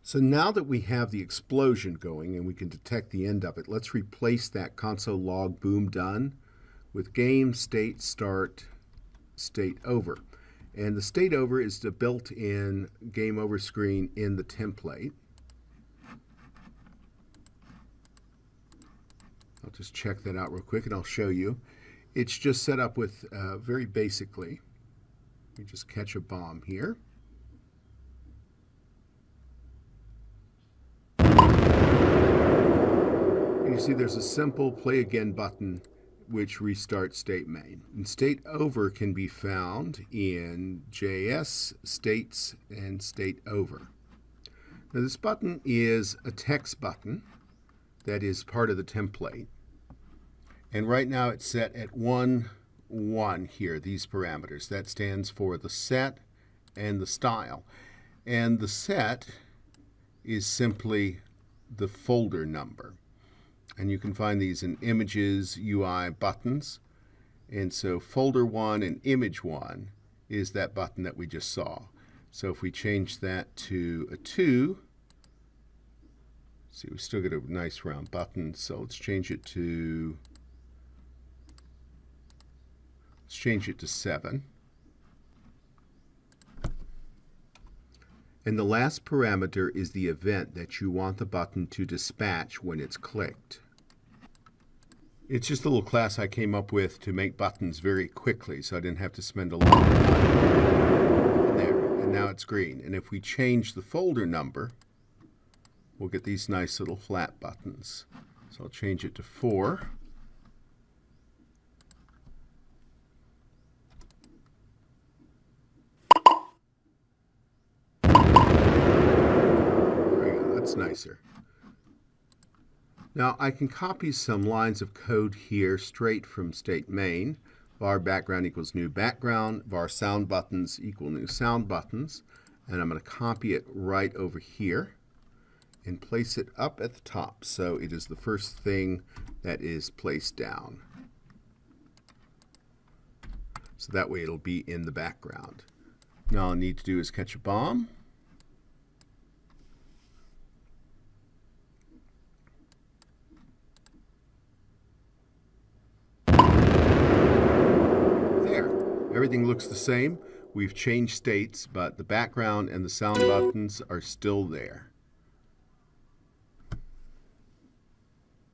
So now that we have the explosion going and we can detect the end of it, let's replace that console log boom done with game state start state over. And the state over is the built-in game over screen in the template. I'll just check that out real quick and I'll show you. It's just set up with very basically, we just catch a bomb here. And you see there's a simple play again button which restarts state main. And state over can be found in JS, states, and state over. Now this button is a text button that is part of the template. And right now it's set at 1, 1 here, these parameters. That stands for the set and the style. And the set is simply the folder number. And you can find these in images, UI, buttons. And so folder 1 and image 1 is that button that we just saw. So if we change that to a 2, see, we still get a nice round button. So let's change it to 7. And the last parameter is the event that you want the button to dispatch when it's clicked. It's just a little class I came up with to make buttons very quickly, so I didn't have to spend a long time. And there, and now it's green. And if we change the folder number, we'll get these nice little flat buttons. So I'll change it to 4. That's nicer. Now I can copy some lines of code here straight from state main. Var background equals new background. Var sound buttons equal new sound buttons. And I'm going to copy it right over here and place it up at the top. So it is the first thing that is placed down. So that way it'll be in the background. Now all I need to do is catch a bomb. Everything looks the same. We've changed states, but the background and the sound buttons are still there.